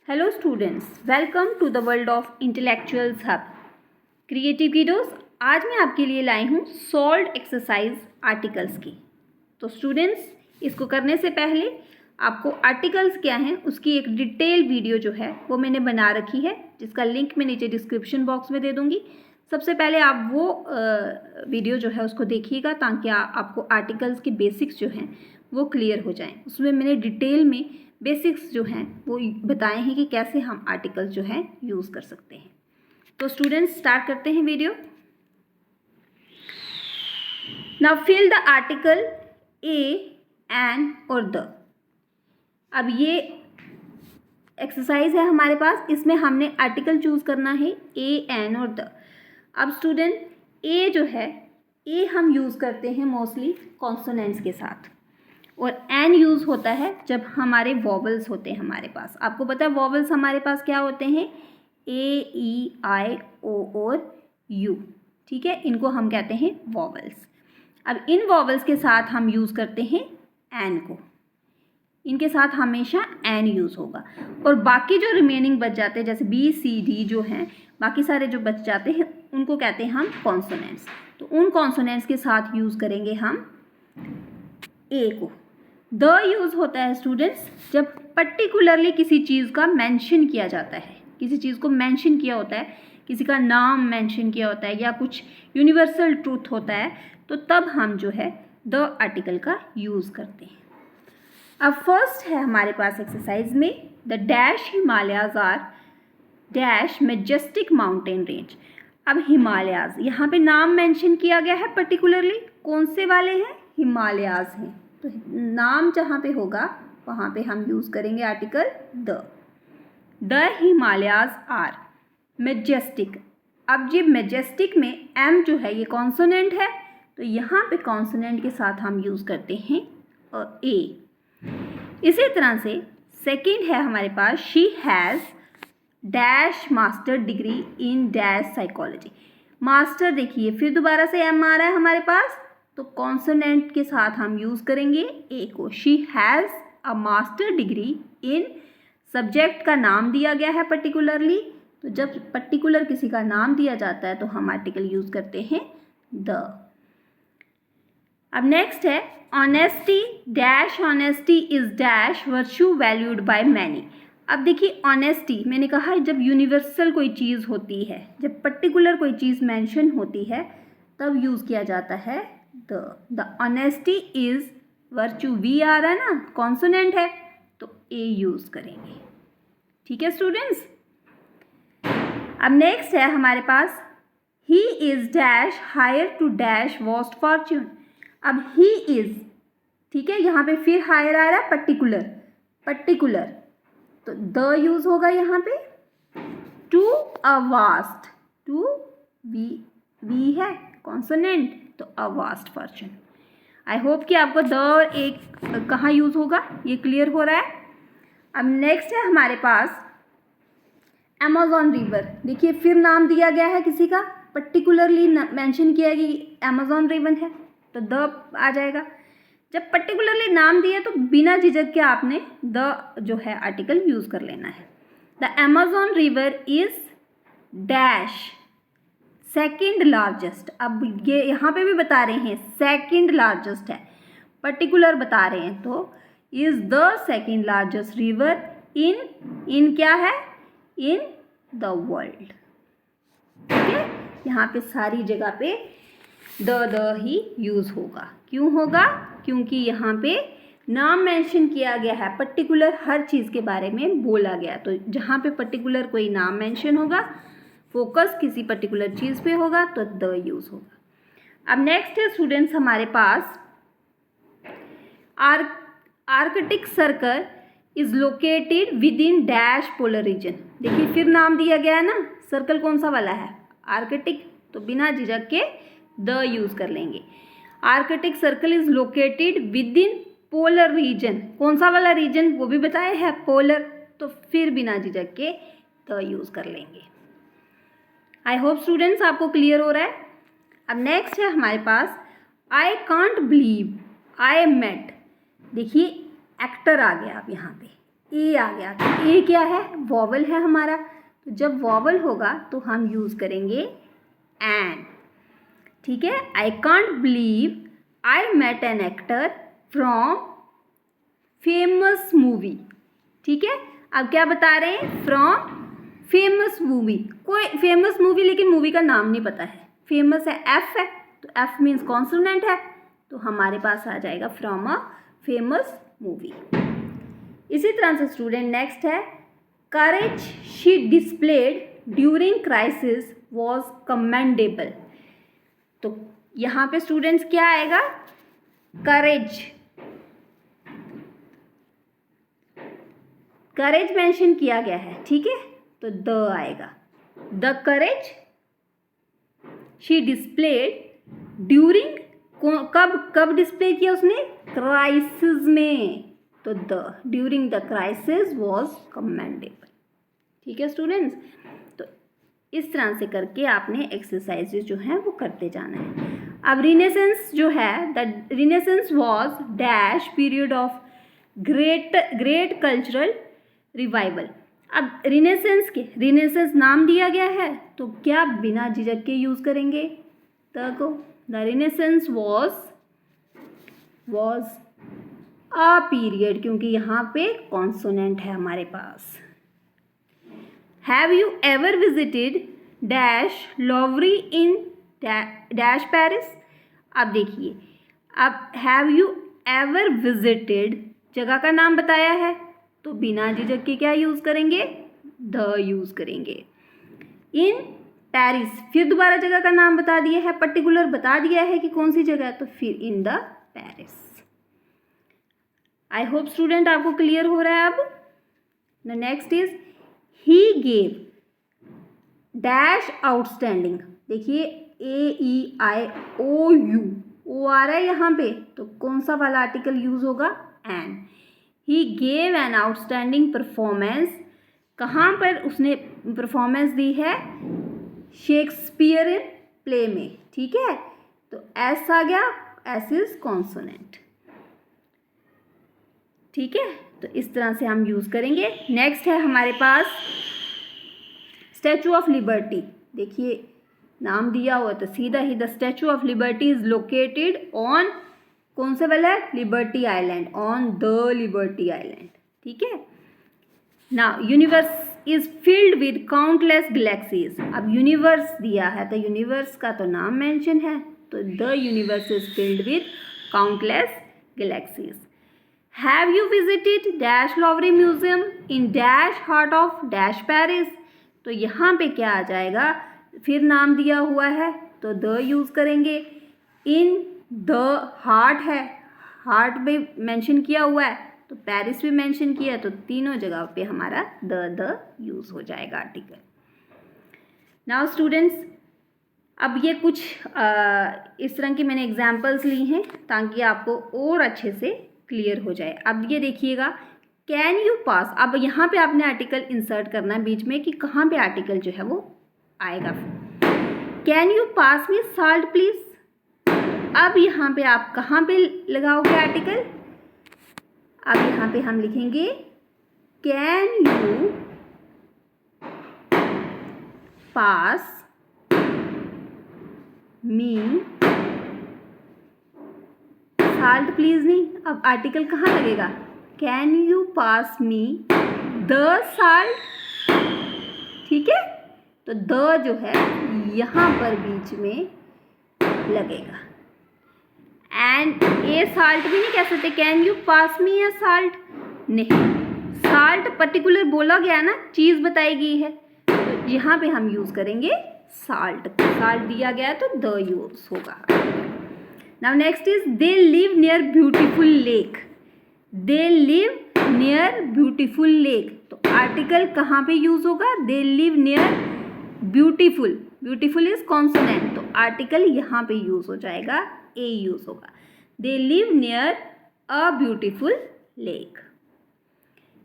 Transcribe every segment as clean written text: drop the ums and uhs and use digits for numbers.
Hello students, welcome to the world of Intellectuals Hub. Creative Kiddos, आज मैं आपके लिए लाई हूँ सॉल्व्ड एक्सरसाइज आर्टिकल्स की। तो स्टूडेंट्स, इसको करने से पहले आपको आर्टिकल्स क्या हैं उसकी एक डिटेल वीडियो जो है वो मैंने बना रखी है, जिसका लिंक मैं नीचे डिस्क्रिप्शन बॉक्स में दे दूँगी। सबसे पहले आप वो वीडियो जो है उसको देखिएगा ताकि आपको आर्टिकल्स के बेसिक्स जो हैं वो क्लियर हो जाएं। उसमें मैंने डिटेल में बेसिक्स जो हैं वो बताए हैं कि कैसे हम आर्टिकल्स जो हैं यूज़ कर सकते हैं। तो स्टूडेंट्स, स्टार्ट करते हैं video. Now fill the article A, an और द। अब ये एक्सरसाइज है हमारे पास, इसमें हमने आर्टिकल चूज़ करना है ए, एन और द। अब स्टूडेंट, ए जो है, ए हम यूज़ करते हैं मोस्टली कॉन्सोनेंट्स के साथ, और एन यूज़ होता है जब हमारे वॉवल्स होते हैं हमारे पास। आपको पता है वॉवल्स हमारे पास क्या होते हैं? ए, ई, आई, ओ और यू। ठीक है, इनको हम कहते हैं वॉवल्स। अब इन वॉवल्स के साथ हम यूज़ करते हैं एन को, इनके साथ हमेशा एन यूज़ होगा। और बाकी जो रिमेनिंग बच जाते हैं जैसे बी, सी, डी जो हैं, बाकी सारे जो बच जाते हैं उनको कहते हैं हम कॉन्सोनेंट्स। तो उन कॉन्सोनेंट्स के साथ यूज़ करेंगे हम ए को। द यूज़ होता है स्टूडेंट्स जब पर्टिकुलरली किसी चीज़ का मेंशन किया जाता है, किसी चीज़ को मेंशन किया होता है, किसी का नाम मेंशन किया होता है या कुछ यूनिवर्सल ट्रूथ होता है, तो तब हम जो है द आर्टिकल का यूज़ करते हैं। अब फर्स्ट है हमारे पास एक्सरसाइज में, the dash Himalayas are dash majestic mountain range. अब हिमालयाज, यहाँ पे नाम मेंशन किया गया है पर्टिकुलरली, कौन से वाले हैं? हिमालयाज हैं। तो नाम जहाँ पे होगा वहाँ पे हम यूज़ करेंगे article the. The Himalayas are majestic. अब जब मेजेस्टिक में एम जो है ये कॉन्सोनेंट है, तो यहाँ पे कॉन्सोनेंट के साथ हम यूज़ करते हैं ए। इसी तरह से सेकंड है हमारे पास, she has dash master degree in dash psychology. Master देखिए फिर दोबारा से एम आ रहा है हमारे पास, तो कॉन्सोनेंट के साथ हम यूज़ करेंगे ए को। She has a master degree in, subject का नाम दिया गया है पर्टिकुलरली, तो जब पर्टिकुलर किसी का नाम दिया जाता है तो हम आर्टिकल यूज़ करते हैं द। अब नेक्स्ट है honesty dash honesty is dash virtue valued by many. अब देखिए ऑनेस्टी, मैंने कहा है जब यूनिवर्सल कोई चीज़ होती है, जब पर्टिकुलर कोई चीज़ मेंशन होती है तब यूज़ किया जाता है the honesty is virtue, V आ रहा है ना, कॉन्सोनेंट है तो ए यूज़ करेंगे। ठीक है स्टूडेंट्स। अब नेक्स्ट है हमारे पास, he is dash heir to dash vast fortune. अब ही इज, ठीक है, यहाँ पे फिर हायर आ रहा है पर्टिकुलर, पर्टिकुलर तो द यूज होगा यहाँ पे। To a vast, to V है कॉन्सोनेंट तो a vast fortune. I hope कि आपको द और एक कहाँ यूज होगा ये क्लियर हो रहा है। अब नेक्स्ट है हमारे पास अमेजॉन रिवर। देखिए फिर नाम दिया गया है किसी का, पर्टिकुलरली मेंशन किया कि अमेजॉन रिवर है तो द आ जाएगा। जब पर्टिकुलरली नाम दिया तो बिना झिझक के आपने द जो है आर्टिकल यूज़ कर लेना है। The Amazon river is dash second largest. अब ये यहाँ पे भी बता रहे हैं सेकंड लार्जेस्ट है, पर्टिकुलर बता रहे हैं, तो is the second largest river in क्या है, इन द वर्ल्ड। ठीक है, यहाँ पे सारी जगह पे द ही यूज़ होगा। क्यों होगा? क्योंकि यहाँ पे नाम मेंशन किया गया है, पर्टिकुलर हर चीज़ के बारे में बोला गया, तो जहाँ पे पर्टिकुलर कोई नाम मेंशन होगा, फोकस किसी पर्टिकुलर चीज़ पे होगा तो द यूज़ होगा। अब नेक्स्ट है स्टूडेंट्स हमारे पास, Arctic circle is located within dash polar region. देखिए फिर नाम दिया गया है ना, सर्कल कौन सा वाला है, आर्कटिक, तो बिना झिझक के द यूज़ कर लेंगे। Arctic circle is located with in polar region, कौन सा वाला रीजन वो भी बताया है, पोलर, तो फिर बिना झिझक के द यूज़ कर लेंगे। आई होप स्टूडेंट्स आपको क्लियर हो रहा है। अब नेक्स्ट है हमारे पास, I can't believe I met. देखिए एक्टर आ गया अब यहाँ पे, ए आ गया, तो ए क्या है, वॉवल है हमारा, तो जब वॉवल होगा तो हम यूज़ करेंगे एन, ठीक है। I can't believe I met an actor from famous movie, ठीक है। अब क्या बता रहे हैं, फ्रॉम फेमस मूवी, कोई फेमस मूवी लेकिन मूवी का नाम नहीं पता है, फेमस है एफ है, तो एफ मीन्स कॉन्सोनेंट है, तो हमारे पास आ जाएगा फ्रॉम अ फेमस मूवी। इसी तरह से स्टूडेंट नेक्स्ट है, courage she displayed during crisis was commendable. तो यहाँ पे स्टूडेंट्स क्या आएगा, करेज, करेज मेंशन किया गया है, ठीक है, तो द आएगा, the courage she displayed during, कब डिस्प्ले किया उसने, क्राइसिस में, तो the during the crisis was commendable, ठीक है स्टूडेंट्स। तो इस तरह से करके आपने एक्सरसाइजेज जो हैं वो करते जाना है। अब रिनेसेंस जो है, the renaissance was dash period of great cultural revival. अब रिनेसेंस नाम दिया गया है, तो क्या बिना झिझक के यूज़ करेंगे द को, the renaissance was a period, क्योंकि यहाँ पे कॉन्सोनेंट है हमारे पास। Have you ever visited dash Louvre in dash Paris. अब देखिए, अब हैव यू एवर विजिटेड, जगह का नाम बताया है, तो बिना झिझक के क्या यूज़ करेंगे, द यूज़ करेंगे। इन पेरिस, फिर दोबारा जगह का नाम बता दिया है, पर्टिकुलर बता दिया है कि कौन सी जगह है, तो फिर in the Paris. I hope student आपको क्लियर हो रहा है। अब the next is he gave dash outstanding. देखिए AEIOU, ओ आ रहा है यहाँ पे, तो कौन सा वाला आर्टिकल यूज होगा, an. He gave an outstanding performance, कहाँ पर उसने परफॉर्मेंस दी है, शेक्सपियर प्ले में, ठीक है, तो एस आ गया, एस इज कॉन्सोनेंट, ठीक है। तो इस तरह से हम यूज़ करेंगे। नेक्स्ट है हमारे पास स्टैचू ऑफ लिबर्टी। देखिए नाम दिया हुआ तो सीधा ही, the statue of liberty is located on, कौन से वाला, Liberty Island, on the Liberty Island, ठीक है। Now universe is filled with countless galaxies. अब यूनिवर्स दिया है तो यूनिवर्स का तो नाम मेंशन है, तो the universe is filled with countless galaxies. Have you visited dash लॉवरी museum in dash heart of dash Paris. तो यहाँ पे क्या आ जाएगा, फिर नाम दिया हुआ है तो द यूज़ करेंगे। इन द हार्ट है, हार्ट भी मेंशन किया हुआ है, तो पेरिस भी मेंशन किया, तो तीनों जगह पे हमारा द यूज़ हो जाएगा आर्टिकल। नाउ स्टूडेंट्स, अब ये कुछ इस तरह की मैंने एग्जाम्पल्स ली हैं ताकि आपको और अच्छे से क्लियर हो जाए। अब ये देखिएगा, कैन यू पास, अब यहाँ पे आपने आर्टिकल इंसर्ट करना है बीच में कि कहाँ पे आर्टिकल जो है वो आएगा। Can you pass me salt please. अब यहाँ पे आप कहाँ पे लगाओगे आर्टिकल, अब यहाँ पे हम लिखेंगे can you pass me salt please नहीं, अब आर्टिकल कहाँ लगेगा, can you pass me the salt, ठीक है। तो द जो है यहाँ पर बीच में लगेगा। एंड ए साल्ट भी नहीं कह सकते, can you pass me A salt, नहीं, साल्ट पर्टिकुलर बोला गया ना, चीज़ बताई गई है, तो यहाँ पे हम यूज़ करेंगे साल्ट, साल्ट दिया गया तो द यूज़ होगा। Now next is they live near beautiful lake. They live near beautiful lake, तो आर्टिकल कहाँ पे यूज़ होगा, they live near beautiful, beautiful is consonant, तो आर्टिकल यहाँ पे यूज़ हो जाएगा, ए यूज़ होगा। They live near a beautiful lake.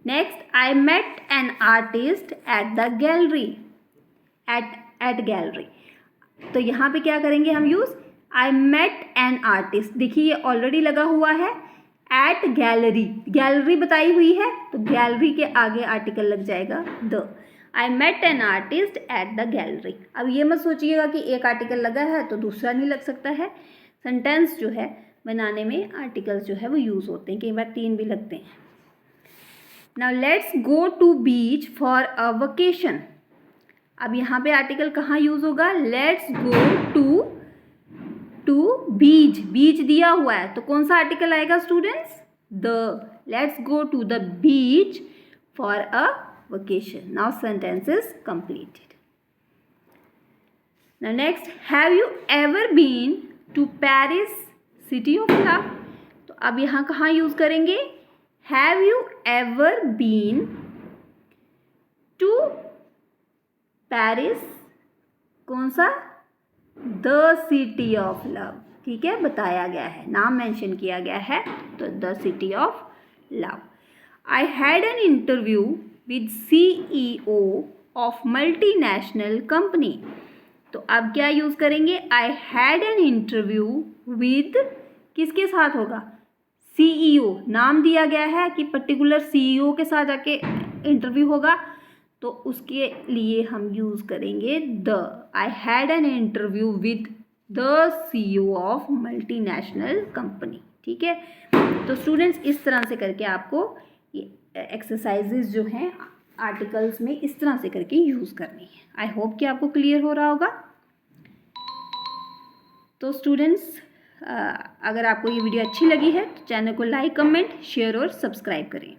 Next, I met an artist at the gallery, at gallery, तो यहाँ पे क्या करेंगे हम use, I met an artist. देखिए ये ऑलरेडी लगा हुआ है, एट गैलरी, गैलरी बताई हुई है तो गैलरी के आगे आर्टिकल लग जाएगा the. I met an artist at the gallery. अब ये मत सोचिएगा कि एक आर्टिकल लगा है तो दूसरा नहीं लग सकता है। सेंटेंस जो है बनाने में आर्टिकल्स जो है वो यूज़ होते हैं, कई बार 3 भी लगते हैं। Now let's go to beach for a vacation. अब यहाँ पे आर्टिकल कहाँ यूज़ होगा? लेट्स गो टू बीच, बीच दिया हुआ है तो कौन सा आर्टिकल आएगा students? The. Let's go to the beach for a vacation. Now sentence is completed. Now next, have you ever been to Paris, city of love? तो अब यहाँ कहाँ यूज़ करेंगे? Have you ever been to Paris? कौन सा? The city of love. ठीक है, बताया गया है, नाम मेंशन किया गया है तो the city of love. I had an interview with CEO of multinational company. तो अब क्या यूज़ करेंगे? I had an interview with, किसके साथ होगा? CEO, नाम दिया गया है कि पर्टिकुलर CEO के साथ जाके इंटरव्यू होगा तो उसके लिए हम यूज़ करेंगे the. I had an interview with the CEO of multinational company. ठीक है, तो स्टूडेंट्स इस तरह से करके आपको ये एक्सरसाइजेज जो हैं आर्टिकल्स में इस तरह से करके यूज़ करनी है। आई होप कि आपको क्लियर हो रहा होगा। तो स्टूडेंट्स अगर आपको ये वीडियो अच्छी लगी है तो चैनल को लाइक, कमेंट, शेयर और सब्सक्राइब करें।